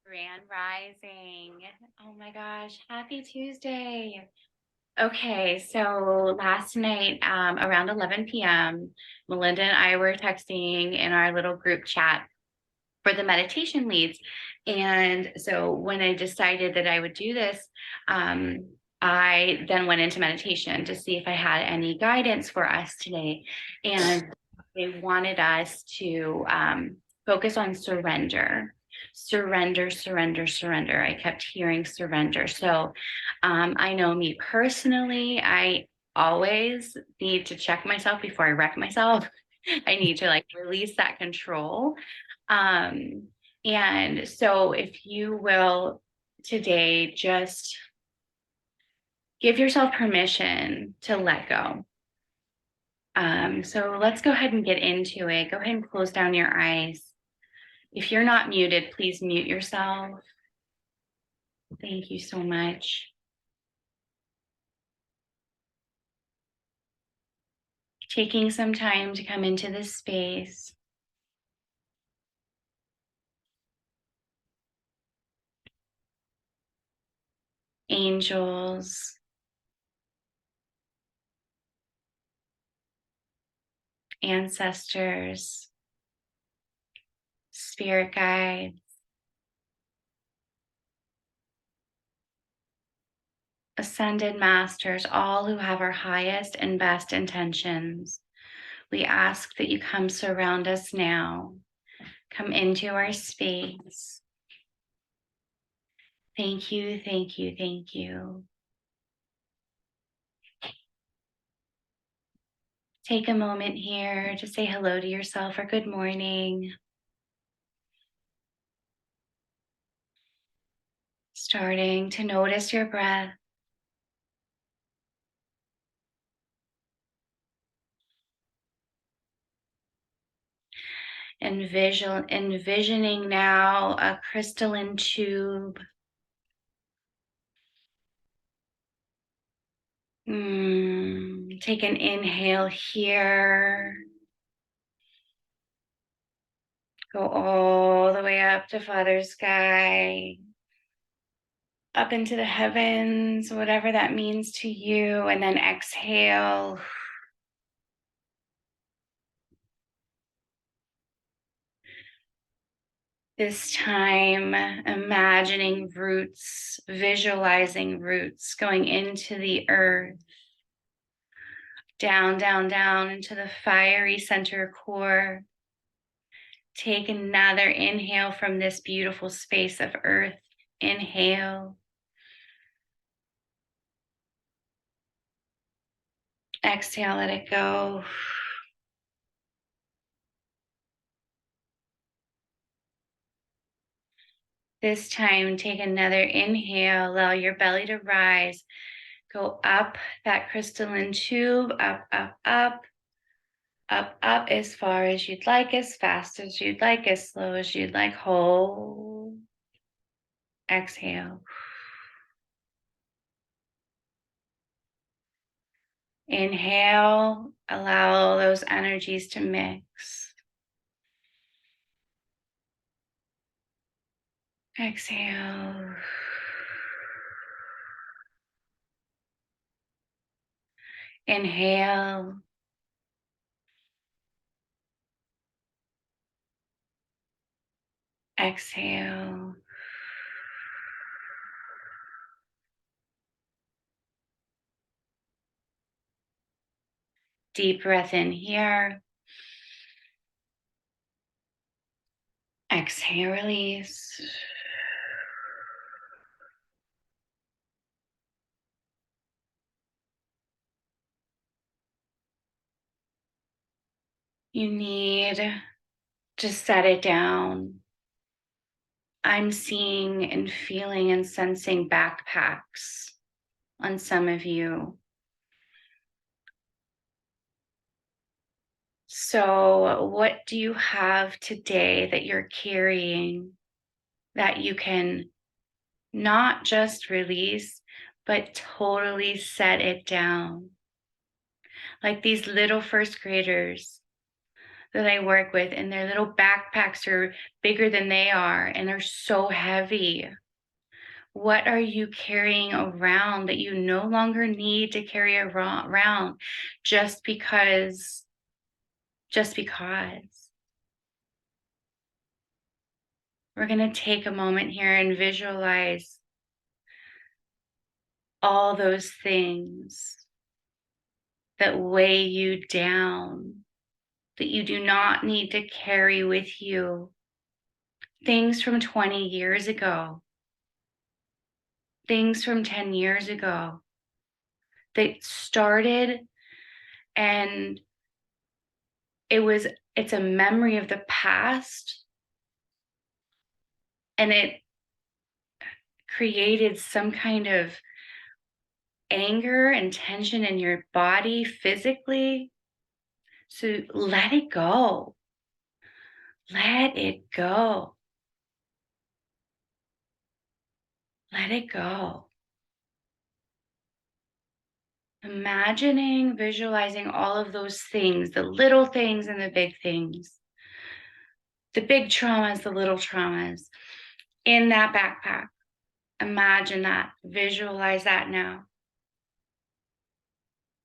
Grand Rising. Oh my gosh, happy Tuesday. Okay, so last night around 11 p.m., Melinda and I were texting in our little group chat for the meditation leads. And so when I decided that I would do this, I then went into meditation to see if I had any guidance for us today. And they wanted us to focus on surrender. Surrender, surrender, surrender. I kept hearing surrender. So I know me personally, I always need to check myself before I wreck myself. I need to like release that control. And so if you will today, just give yourself permission to let go. So let's go ahead and get into it. Go ahead and close down your eyes. If you're not muted, please mute yourself. Thank you so much. Taking some time to come into this space. Angels, ancestors, spirit guides, ascended masters, all who have our highest and best intentions. We ask that you come surround us now. Come into our space. Thank you, thank you, thank you. Take a moment here to say hello to yourself or good morning. Starting to notice your breath. Envisioning now a crystalline tube. Take an inhale here. Go all the way up to Father Sky, up into the heavens, whatever that means to you, and then exhale. This time, imagining roots, visualizing roots going into the earth, down, down, down into the fiery center core. Take another inhale from this beautiful space of earth. Inhale. Exhale, let it go. This time, take another inhale. Allow your belly to rise. Go up that crystalline tube, up, up, up, up, up as far as you'd like, as fast as you'd like, as slow as you'd like. Hold. Exhale. Inhale. Allow those energies to mix. Exhale. Inhale. Exhale. Deep breath in here. Exhale, release. You need to set it down. I'm seeing and feeling and sensing backpacks on some of you. So, what do you have today that you're carrying that you can not just release, but totally set it down? Like these little first graders that I work with, and their little backpacks are bigger than they are and are so heavy. What are you carrying around that you no longer need to carry around just because? Just because. We're going to take a moment here and visualize all those things that weigh you down, that you do not need to carry with you. Things from 20 years ago, things from 10 years ago that started, and it's a memory of the past, and it created some kind of anger and tension in your body physically. So let it go. Let it go. Let it go. Imagining, visualizing all of those things, the little things and the big things, the big traumas, the little traumas in that backpack. Imagine that. Visualize that now.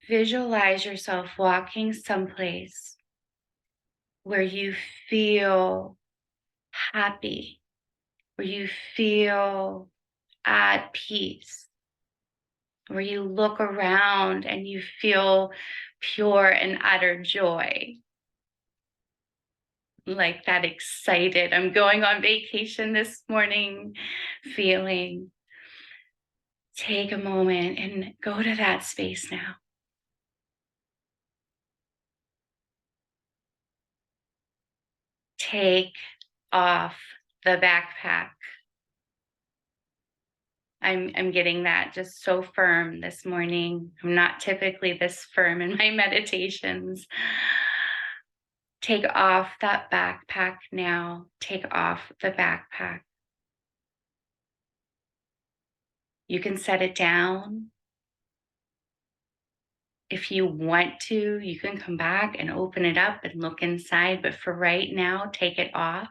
Visualize yourself walking someplace where you feel happy, where you feel at peace, where you look around and you feel pure and utter joy. Like that excited, I'm going on vacation this morning feeling. Take a moment and go to that space now. Take off the backpack. I'm getting that just so firm this morning. I'm not typically this firm in my meditations. Take off that backpack now. Take off the backpack. You can set it down. If you want to, you can come back and open it up and look inside. But for right now, take it off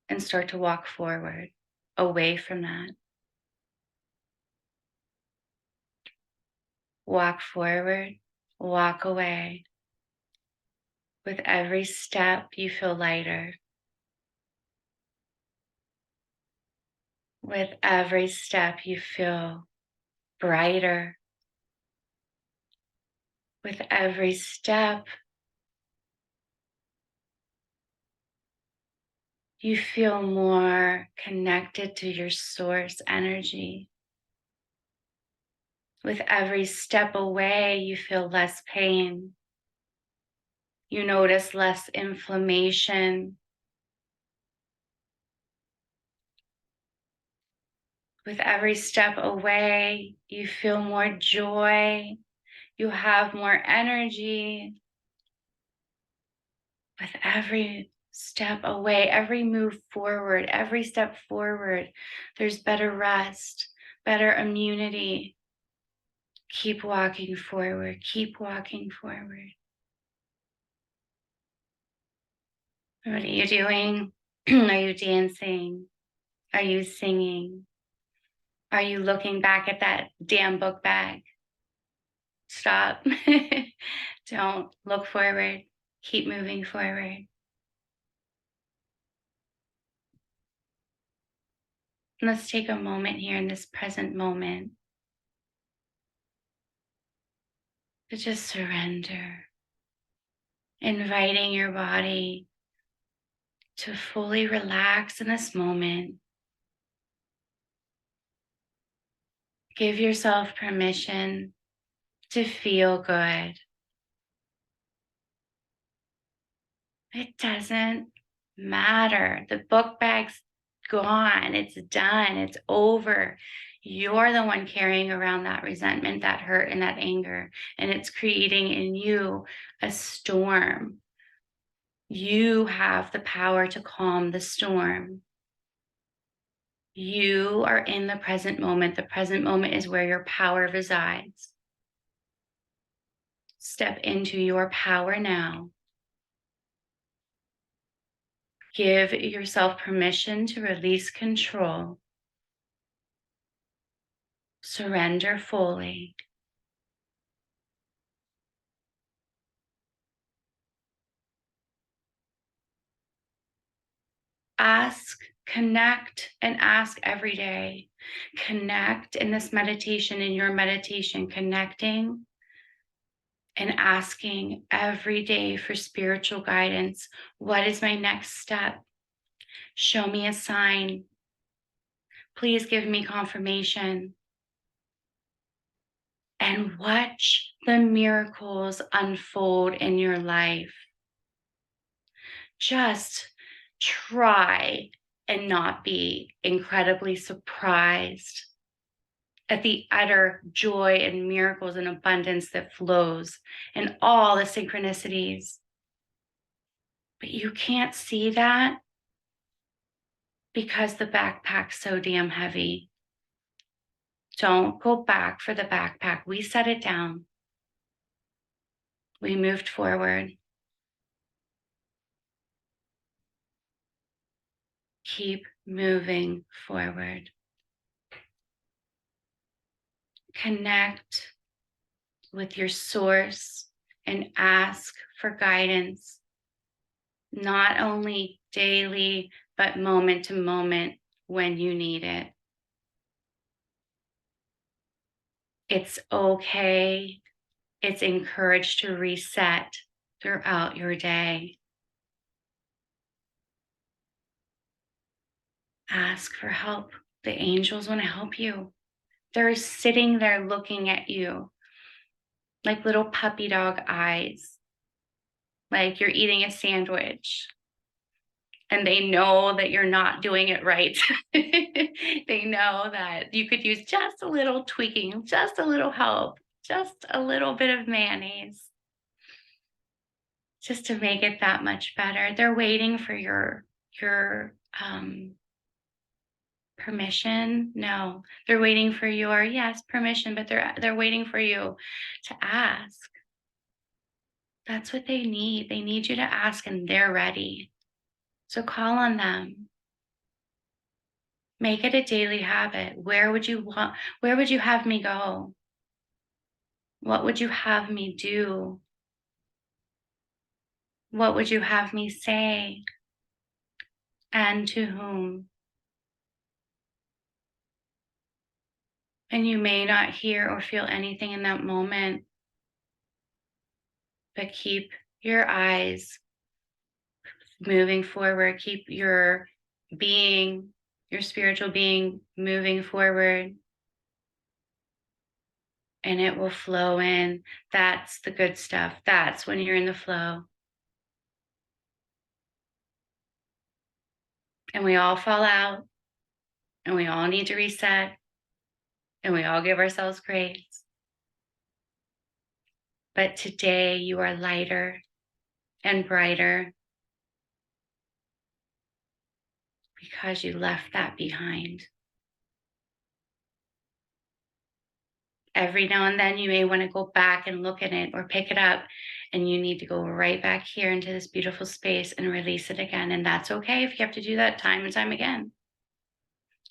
and start to walk forward, away from that. Walk forward, walk away. With every step, you feel lighter. With every step, you feel brighter. With every step, you feel more connected to your source energy. With every step away, you feel less pain. You notice less inflammation. With every step away, you feel more joy. You have more energy. With every step away, every move forward, every step forward, there's better rest, better immunity. Keep walking forward. Keep walking forward. What are you doing? Are you dancing? Are you singing? Are you looking back at that damn book bag? Stop. Don't look forward. Keep moving forward. Let's take a moment here in this present moment to just surrender, inviting your body to fully relax in this moment. Give yourself permission to feel good. It doesn't matter. The book bag's gone. It's done. It's over. You're the one carrying around that resentment, that hurt, and that anger. And it's creating in you a storm. You have the power to calm the storm. You are in the present moment. The present moment is where your power resides. Step into your power now. Give yourself permission to release control. Surrender fully. Ask, connect, and ask every day. Connect in this meditation, in your meditation, connecting and asking every day for spiritual guidance. What is my next step? Show me a sign. Please give me confirmation. And watch the miracles unfold in your life. Just try and not be incredibly surprised at the utter joy and miracles and abundance that flows and all the synchronicities. But you can't see that because the backpack's so damn heavy. Don't go back for the backpack. We set it down. We moved forward. Keep moving forward. Connect with your source and ask for guidance, not only daily, but moment to moment when you need it. It's okay. It's encouraged to reset throughout your day. Ask for help. The angels want to help you. They're sitting there looking at you like little puppy dog eyes, like you're eating a sandwich. And they know that you're not doing it right. They know that you could use just a little tweaking, just a little help, just a little bit of mayonnaise, just to make it that much better. They're waiting for your permission. No, they're waiting for your, yes, permission, but they're waiting for you to ask. That's what they need. They need you to ask, and they're ready. So call on them. Make it a daily habit. Where would you have me go? What would you have me do? What would you have me say? And to whom? And you may not hear or feel anything in that moment, but keep your eyes moving forward. Keep your being, your spiritual being moving forward. And it will flow in. That's the good stuff. That's when you're in the flow. And we all fall out. And we all need to reset. And we all give ourselves grace. But today you are lighter and brighter because you left that behind. Every now and then you may want to go back and look at it or pick it up, and you need to go right back here into this beautiful space and release it again. And that's okay if you have to do that time and time again.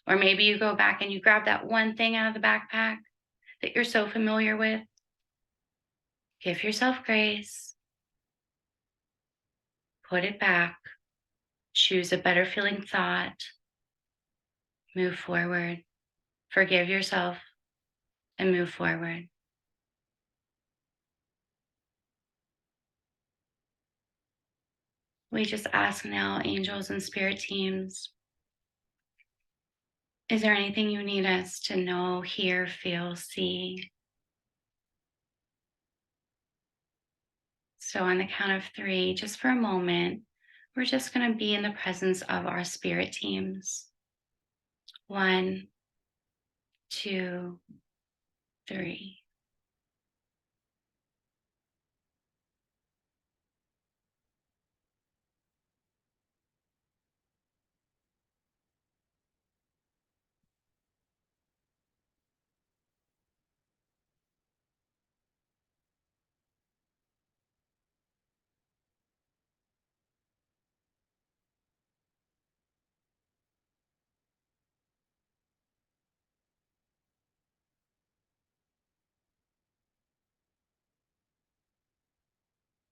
Or maybe you go back and you grab that one thing out of the backpack that you're so familiar with. Give yourself grace. Put it back. Choose a better feeling thought. Move forward. Forgive yourself and move forward. We just ask now, angels and spirit teams, is there anything you need us to know, hear, feel, see? So on the count of 3, just for a moment, we're just going to be in the presence of our spirit teams. 1, 2, 3.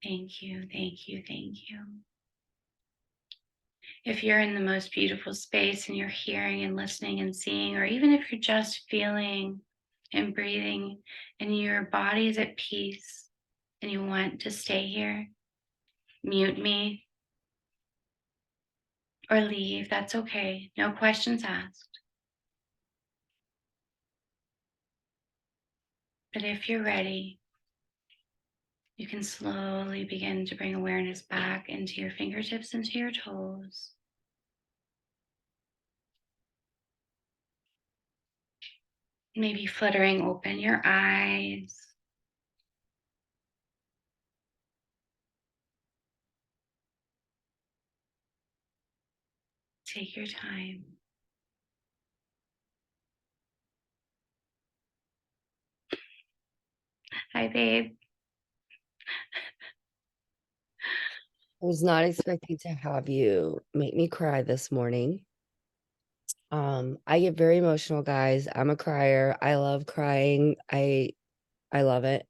Thank you, thank you, thank you. If you're in the most beautiful space and you're hearing and listening and seeing, or even if you're just feeling and breathing and your body is at peace and you want to stay here, mute me or leave. That's okay. No questions asked. But if you're ready, you can slowly begin to bring awareness back into your fingertips, into your toes. Maybe fluttering open your eyes. Take your time. Hi, babe. I was not expecting to have you make me cry this morning. I get very emotional, guys. I'm a crier. I love crying. I love it.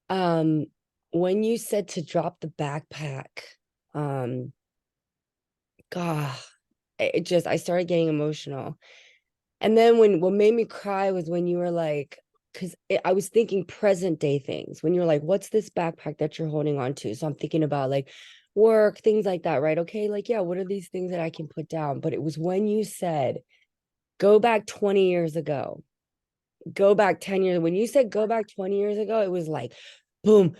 Um, when you said to drop the backpack, um, God, I started getting emotional. And then what made me cry was when you were like, because I was thinking present day things. When you're like, what's this backpack that you're holding on to? So I'm thinking about like work, things like that, right? Okay, like, yeah, what are these things that I can put down? But it was when you said, go back 20 years ago, go back 10 years. When you said go back 20 years ago, it was like, boom,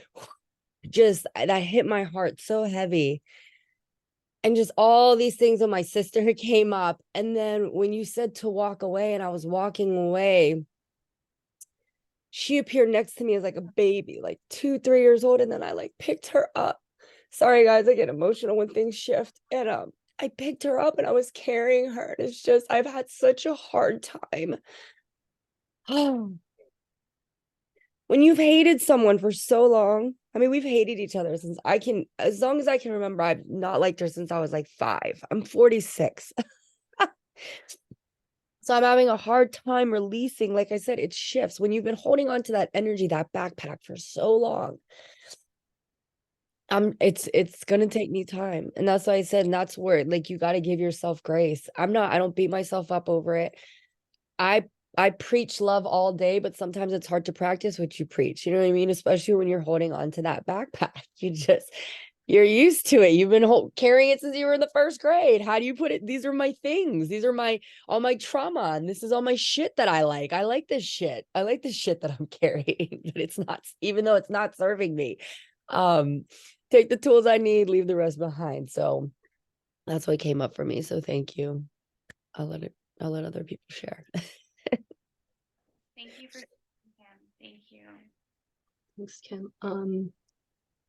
just that hit my heart so heavy. And just all these things when my sister came up. And then when you said to walk away and I was walking away, she appeared next to me as like a baby, like 2, 3 years old. And then I like picked her up. Sorry, guys, I get emotional when things shift. And I picked her up and I was carrying her. And it's just, I've had such a hard time. Oh, when you've hated someone for so long, I mean, we've hated each other since as long as I can remember, I've not liked her since I was like 5. I'm 46. So I'm having a hard time releasing. Like I said, it shifts when you've been holding on to that energy, that backpack for so long. It's gonna take me time. And that's why I said, and that's where like you got to give yourself grace. I don't beat myself up over it. I I preach love all day, but sometimes it's hard to practice what you preach. You know what I mean? Especially when you're holding on to that backpack. You're used to it. You've been carrying it since you were in the first grade. How do you put it? These are my things. These are all my trauma, and this is all my shit that I like. I like this shit. I like this shit that I'm carrying, but it's not, even though it's not serving me. Um, take the tools I need, leave the rest behind. So that's what came up for me. So thank you. I'll let other people share. Thank you for Kim. Thank you. Thanks, Kim.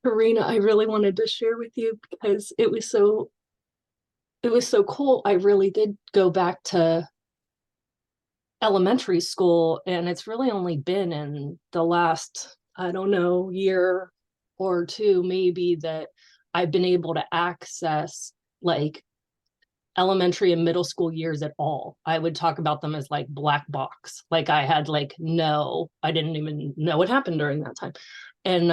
Corina, I really wanted to share with you because it was so cool. I really did go back to elementary school, and it's really only been in the last, I don't know, year or two maybe that I've been able to access like elementary and middle school years at all. I would talk about them as like black box. Like I had like no, I didn't even know what happened during that time. And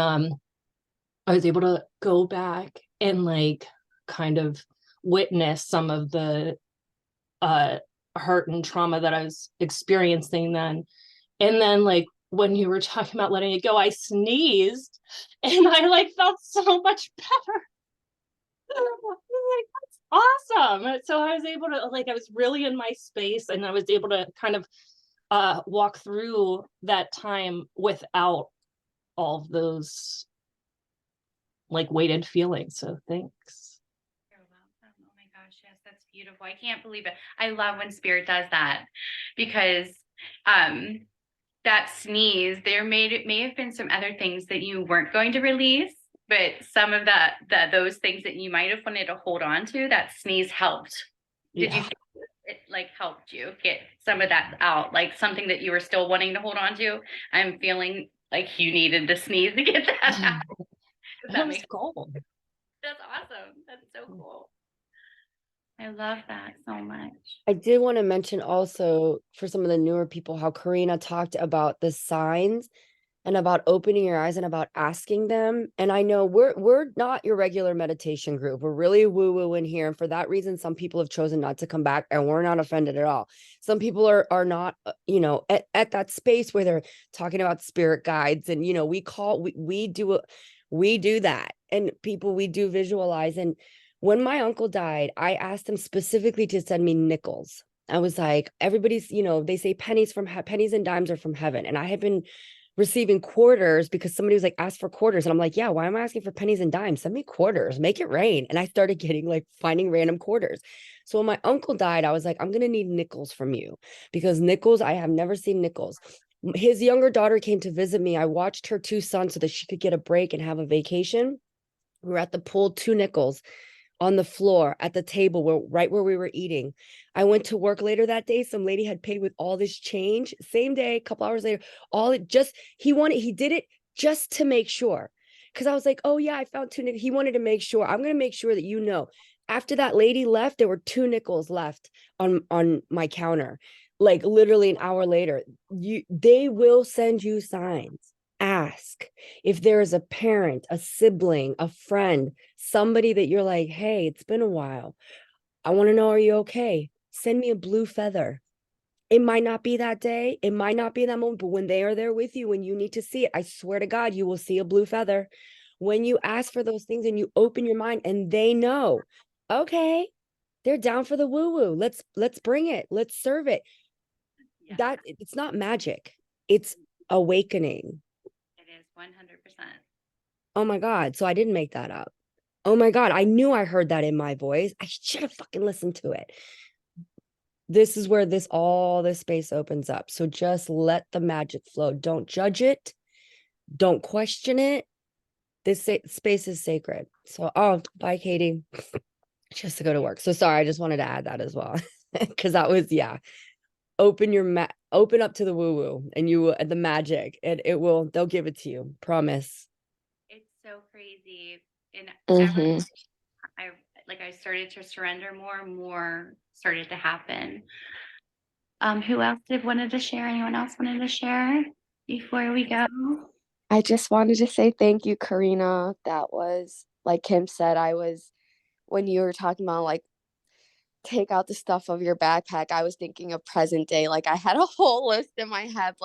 I was able to go back and like kind of witness some of the uh hurt and trauma that I was experiencing then. And then like when you were talking about letting it go, I sneezed and I like felt so much better. Like, that's awesome. So I was able to like I was really in my space and I was able to kind of walk through that time without all of those like weighted feelings. So thanks. You're welcome. Oh my gosh, yes, that's beautiful. I can't believe it. I love when spirit does that because um that sneeze, it may have been some other things that you weren't going to release, but some of those things that you might have wanted to hold on to, that sneeze helped. Did you Yeah. feel it like helped you get some of that out, like something that you were still wanting to hold on to? I'm feeling like you needed to sneeze to get that out. Does That that was make cool. That's awesome. That's so cool. I love that so much. I did want to mention also for some of the newer people how Karina talked about the signs. and about opening your eyes and about asking them. And I know we're not your regular meditation group. We're really woo-woo in here. And for that reason, some people have chosen not to come back, and we're not offended at all. Some people are not, at that space where they're talking about spirit guides. And, we do that. And people, we do visualize. And when my uncle died, I asked him specifically to send me nickels. I was like, everybody's, they say pennies and dimes are from heaven. And I had been receiving quarters because somebody was like, ask for quarters. And I'm like, yeah, why am I asking for pennies and dimes? Send me quarters, make it rain. And I started getting finding random quarters. So when my uncle died, I was like, I'm going to need nickels from you, because nickels, I have never seen nickels. His younger daughter came to visit me. I watched her 2 sons so that she could get a break and have a vacation. We were at the pool, 2 nickels on the floor at the table right where we were eating. I went to work later that day. Some lady had paid with all this change. Same day, a couple hours later, he did it just to make sure. Cause I was like, oh yeah, I found 2 nickels. He wanted to make sure. I'm going to make sure that after that lady left, there were 2 nickels left on my counter. Like literally an hour later, they will send you signs. Ask if there is a parent, a sibling, a friend, somebody that you're like, hey, it's been a while. I want to know, are you okay? Send me a blue feather. It might not be that day. It might not be that moment, but when they are there with you, when you need to see it, I swear to God, you will see a blue feather. When you ask for those things and you open your mind and they know, okay, they're down for the woo-woo. Let's bring it. Let's serve it. Yeah, That it's not magic. It's awakening. it is 100%. Oh my God. So I didn't make that up. Oh my God. I knew I heard that in my voice. I should have fucking listened to it. This is where all this space opens up. So just let the magic flow. Don't judge it. Don't question it. This space is sacred. So, bye, Katie. Just to go to work. So sorry. I just wanted to add that as well. Cause that was, yeah. Open up to the woo woo and the magic, and they'll give it to you. Promise. It's so crazy. And Mhm. I started to surrender more started to happen. Who else wanted to share? Anyone else wanted to share before we go? I just wanted to say thank you, Corina. That was, like Kim said, when you were talking about take out the stuff of your backpack, I was thinking of present day. Like I had a whole list in my head,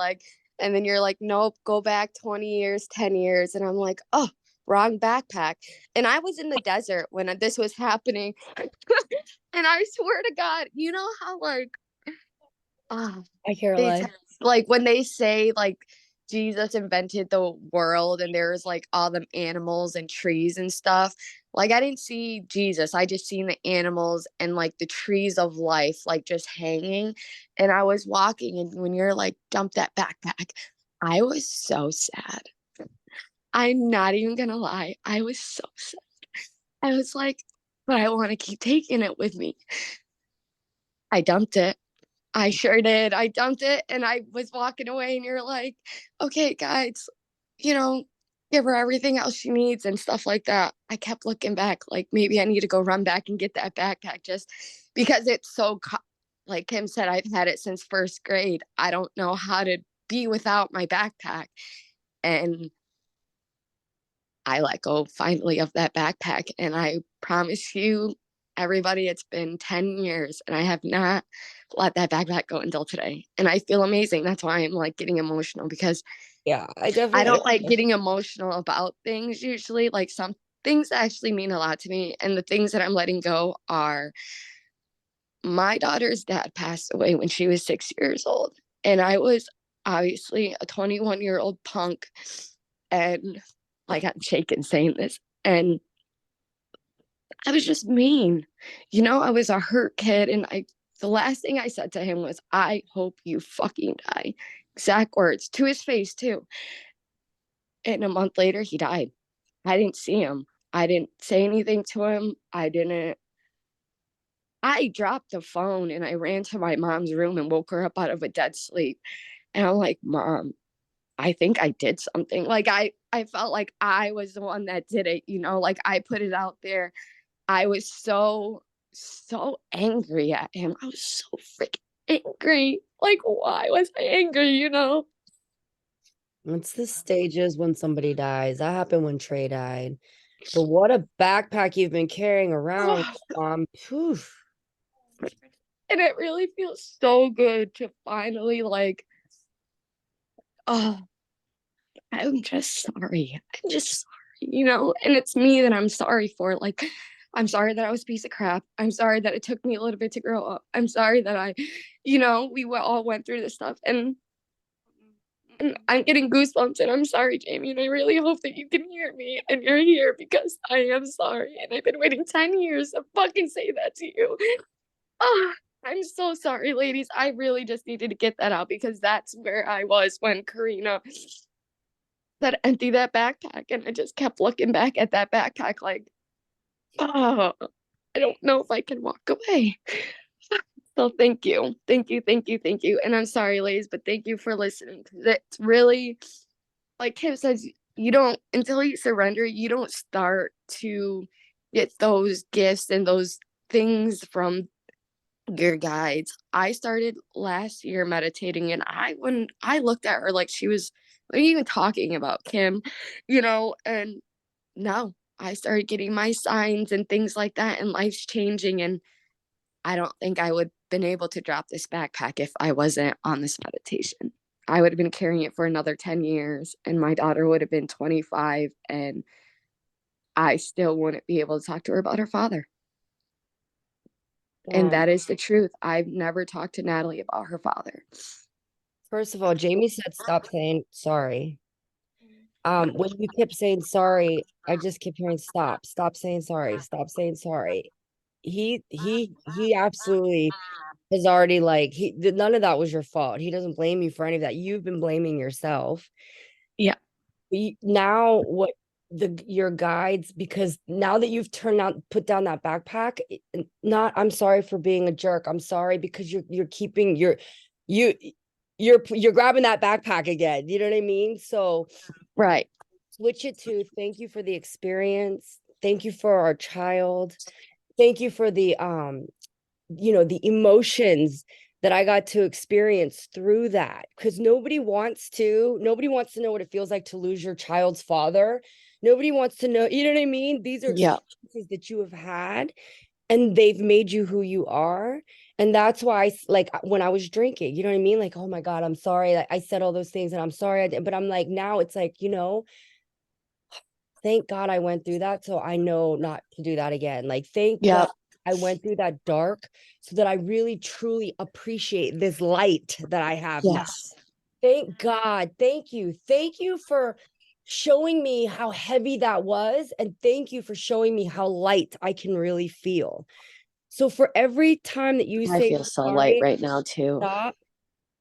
and then you're like, nope, go back 20 years, 10 years. And I'm like, oh, wrong backpack. And I was in the desert when this was happening. And I swear to God, you know how ah, Hi, Caroline. when they say Jesus invented the world and there's all them animals and trees and stuff. I didn't see Jesus. I just seen the animals and the trees of life just hanging. And I was walking, and when you're dump that backpack, I was so sad. I'm not even gonna lie. I was so sad. I was like, but I want to keep taking it with me. I dumped it. I sure did. I dumped it and I was walking away, and you're like, okay, guys, you know, give her everything else she needs and stuff like that. I kept looking back, maybe I need to go run back and get that backpack just because it's so, like Kim said, I've had it since first grade. I don't know how to be without my backpack. And I let go finally of that backpack. And I promise you, everybody, it's been 10 years and I have not let that backpack go until today. And I feel amazing. That's why I'm getting emotional, because Yeah, I definitely I don't like getting emotional about things usually. Some things actually mean a lot to me. And the things that I'm letting go are my daughter's dad passed away when she was 6 years old. And I was obviously a 21-year-old punk. And I'm shaking saying this. And I was just mean. I was a hurt kid. And the last thing I said to him was, I hope you fucking die. Exact words to his face, too. And a month later, he died. I didn't see him. I didn't say anything to him. I dropped the phone and I ran to my mom's room and woke her up out of a dead sleep. And I'm like, Mom, I think I did something. I felt like I was the one that did it, I put it out there. I was so, so angry at him. I was so freaking angry. Why was I angry, It's the stages when somebody dies. That happened when Trey died. But what a backpack you've been carrying around, Phew. And it really feels so good to finally like, oh, I'm just sorry. I'm just sorry, and it's me that I'm sorry for. Like, I'm sorry that I was a piece of crap. I'm sorry that it took me a little bit to grow up. I'm sorry that we all went through this stuff. And I'm getting goosebumps, and I'm sorry, Jamie. And I really hope that you can hear me and you're here because I am sorry. And I've been waiting 10 years to fucking say that to you. Oh, I'm so sorry, ladies. I really just needed to get that out because that's where I was when Corina said empty that backpack. And I just kept looking back at that backpack like, oh, I don't know if I can walk away. So thank you. Thank you. Thank you. Thank you. And I'm sorry, ladies, but thank you for listening. Because it's really, like Kim says, you don't, until you surrender, you don't start to get those gifts and those things from your guides. I started last year meditating, and when I looked at her like she was, what are you even talking about, Kim? And no, I started getting my signs and things like that, and life's changing. And I don't think I would been able to drop this backpack if I wasn't on this meditation. I would have been carrying it for another 10 years, and my daughter would have been 25, and I still wouldn't be able to talk to her about her father. And that is the truth. I've never talked to Natalie about her father. First of all, Jamie said stop saying sorry. When you kept saying sorry, I just kept hearing stop saying sorry, stop saying sorry. He absolutely has already none of that was your fault. He doesn't blame you for any of that. You've been blaming yourself. Yeah. Now what your guides, because now that you've put down that backpack, not I'm sorry for being a jerk. I'm sorry because you're keeping you're grabbing that backpack again. You know what I mean? So Right. switch it to thank you for the experience. Thank you for our child. Thank you for the the emotions that I got to experience through that, because nobody wants to know what it feels like to lose your child's father. Nobody wants to know, you know what I mean? These are Yeah. experiences that you have had, and they've made you who you are. And that's why when I was drinking, you know what I mean? Like, oh my God, I'm sorry. I said all those things and I'm sorry. But I'm like, now it's like, thank God I went through that. So I know not to do that again. Like, thank God I went through that dark so that I really truly appreciate this light that I have now. Yes. Thank God. Thank you. Thank you for showing me how heavy that was. And thank you for showing me how light I can really feel. So for every time that you I say feel so sorry, light right now too. stop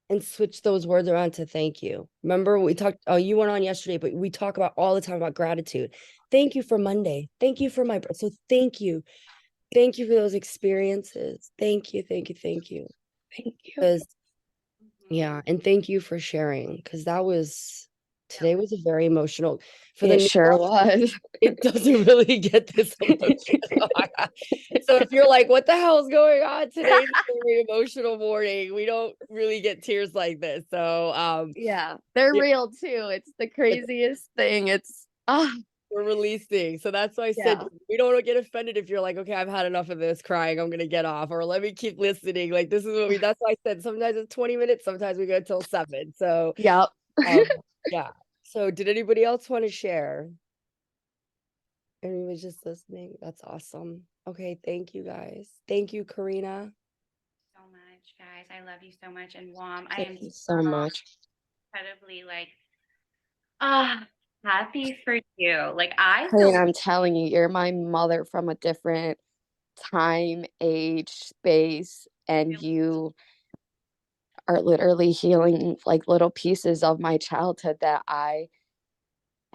and switch those words around to thank you. Remember we talked, you went on yesterday, but we talk about all the time about gratitude. Thank you for Monday. Thank you for so thank you. Thank you for those experiences. Thank you. Thank you. Thank you. Thank you. Because yeah, and thank you for sharing, because today was a very emotional for the It new sure was. it doesn't really get this emotional. So if you're like, what the hell is going on today? It's a very emotional morning. We don't really get tears like this. So Yeah, they're yeah, real too. It's the craziest thing. It's we're releasing. So that's why I said yeah. we don't get offended if you're like, okay, I've had enough of this crying. I'm gonna get off, or let me keep listening. Like this is what that's why I said sometimes it's 20 minutes, sometimes we go till 7. So Yep. yeah. So did anybody else want to share? Anyone just listening? That's awesome. Okay, thank you guys. Thank you, Corina. So much, guys. I love you so much. And Wom, I Thank am you so much. incredibly ah happy for you. Like I Karina, feel I'm telling you, you're my mother from a different time, age, space, and you are literally healing like little pieces of my childhood that I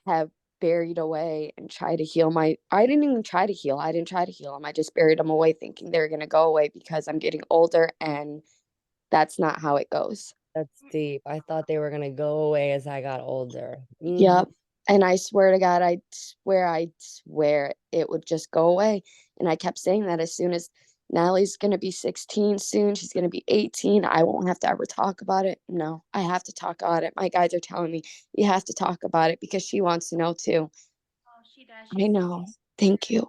have buried away and try to heal I didn't even try to heal. I didn't try to heal them. I just buried them away thinking they're going to go away because I'm getting older, and that's not how it goes. That's deep. I thought they were gonna go away as I got older. Yep. And I swear to God, I swear it would just go away. And I kept saying that as soon as Natalie's going to be 16 soon. She's going to be 18. I won't have to ever talk about it. No, I have to talk about it. My guys are telling me you have to talk about it because she wants to know too. Oh, she does. I know. Thank you.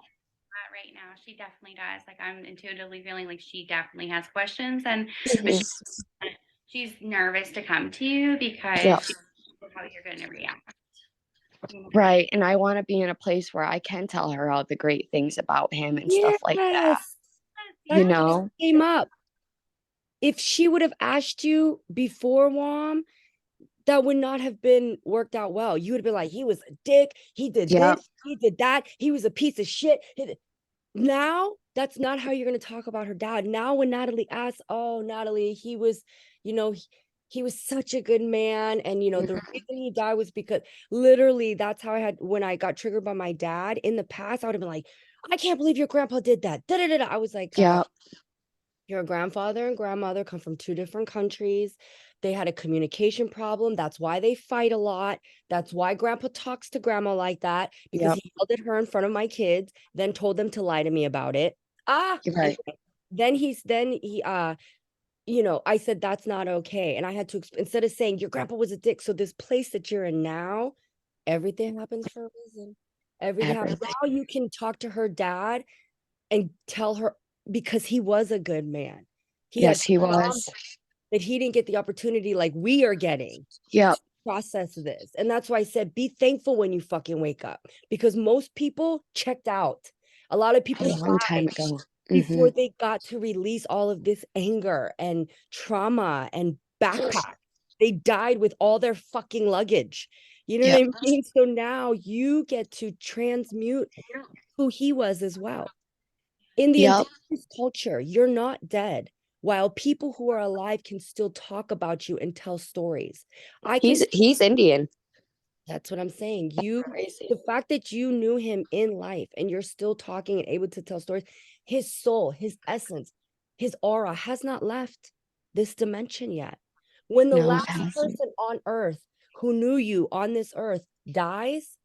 Right now. She definitely does. Like I'm intuitively feeling like she definitely has questions, and but Mhm. she's nervous to come to you because Yep. she knows how you're going to react. You know? Right. And I want to be in a place where I can tell her all the great things about him and stuff like that. Yes. Yeah. You That's what know? came up. If she would have asked you before Wom, that would not have been worked out well. You would have been like, he was a dick. He did Yep. this. He did that. He was a piece of shit. Now, that's not how you're going to talk about her dad. Now, when Natalie asks, oh, Natalie, he was, he was such a good man. And, the reason he died was because literally that's how I had, when I got triggered by my dad in the past, I would have been like, I can't believe your grandpa did that. Da, da, da, da. I was like, Yep. your grandfather and grandmother come from two different countries. They had a communication problem. That's why they fight a lot. That's why grandpa talks to grandma like that, because Yep. he yelled at her in front of my kids, then told them to lie to me about it. You're right. Then I said, that's not okay. And I had to, instead of saying your grandpa was a dick. So this place that you're in now, everything happens for a reason. Everything happens. Everything. Now you can talk to her dad and tell her, because he was a good man. He Yes, had he trauma was. that he didn't get the opportunity like we are getting Yep. to process this. And that's why I said, be thankful when you fucking wake up, because most people checked out. A lot of A people long time died ago. before Mhm. they got to release all of this anger and trauma and backpack. They died with all their fucking luggage. You know Yep. what I mean? So now you get to transmute who he was as well. In the Yep. indigenous culture, you're not dead. While people who are alive can still talk about you and tell stories. I can, He's Indian. that's what I'm saying. Crazy. The fact that you knew him in life and you're still talking and able to tell stories, his soul, his essence, his aura has not left this dimension yet. When the No, it last hasn't. person on earth who knew you on this earth dies,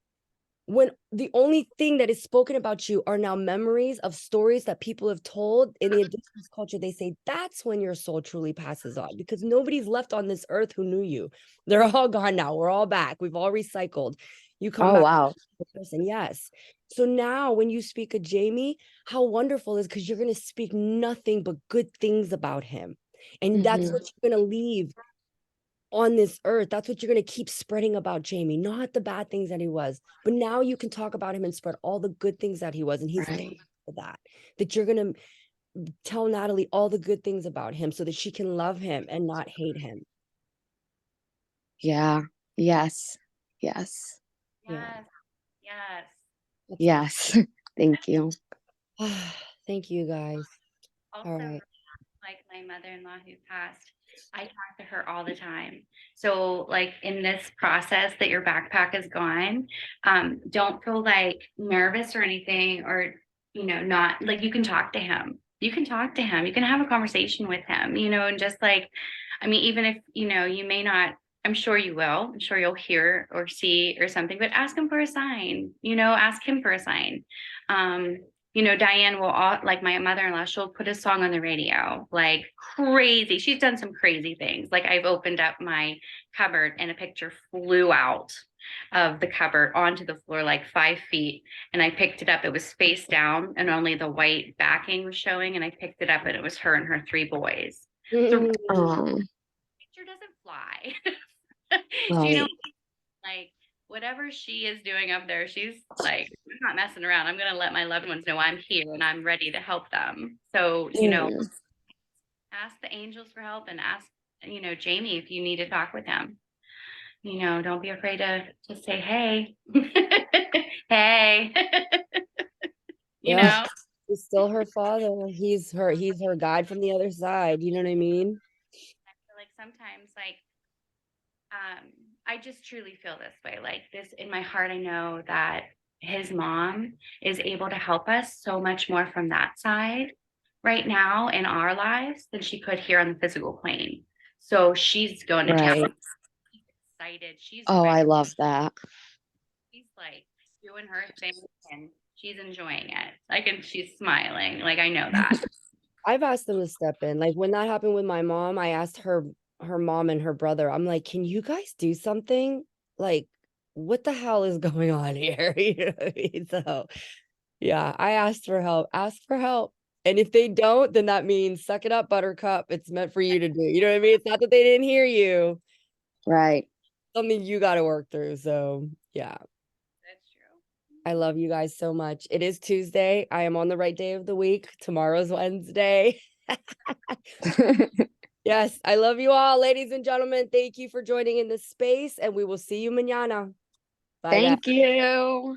when the only thing that is spoken about you are now memories of stories that people have told in the indigenous culture, they say that's when your soul truly passes on, because nobody's left on this earth who knew you. They're all gone now. We're all back. We've all recycled. You come Oh, back wow. a person. Yes. So now when you speak of Jamie, how wonderful is, because you're going to speak nothing but good things about him. And that's Mhm. what you're going to leave on this earth. That's what you're going to keep spreading about Jamie, not the bad things that he was, but now you can talk about him and spread all the good things that he was. And he's Right. thankful for that you're going to tell Natalie all the good things about him so that she can love him and not hate him. Yeah. Yes. Yes. Yeah. Yes. Yes. Thank you. Thank you guys. Also, All right. like my mother-in-law who passed, I talk to her all the time. So like in this process that your backpack is gone, don't feel like nervous or anything, or not like, you can talk to him. You can talk to him. You can have a conversation with him, and just like, I mean, even if you may not, I'm sure you will. I'm sure you'll hear or see or something, but ask him for a sign, ask him for a sign. Diane will, like my mother-in-law, she'll put a song on the radio, like crazy. She's done some crazy things. Like I've opened up my cupboard and a picture flew out of the cupboard onto the floor, like 5 feet. And I picked it up. It was face down and only the white backing was showing. And I picked it up and it was her and her 3 boys. The Oh, picture doesn't fly. right. Like whatever she is doing up there, she's like, I'm not messing around. I'm going to let my loved ones know I'm here and I'm ready to help them. So, Mm. ask the angels for help and ask, Jamie, if you need to talk with him. Don't be afraid to just say, hey, hey, Yeah. He's still her father. He's her guide from the other side. You know what I mean? I feel like sometimes, like, I just truly feel this way. Like this in my heart, I know that his mom is able to help us so much more from that side right now in our lives than she could here on the physical plane. So she's going to town. Right. She's excited. She's Oh, ready. I love that. She's like doing her thing and she's enjoying it. Like, and she's smiling. Like, I know that. I've asked them to step in. Like when that happened with my mom, I asked her mom and her brother, I'm like, can you guys do something? Like, what the hell is going on here? You know what I mean? So yeah, I asked for help. Ask for help. And if they don't, then that means suck it up, buttercup. It's meant for you to do. You know what I mean? It's not that they didn't hear you. Right. Something you got to work through. So yeah. That's true. I love you guys so much. It is Tuesday. I am on the right day of the week. Tomorrow's Wednesday. Yes, I love you all, ladies and gentlemen. Thank you for joining in this space, and we will see you mañana. Bye, guys. Thank you.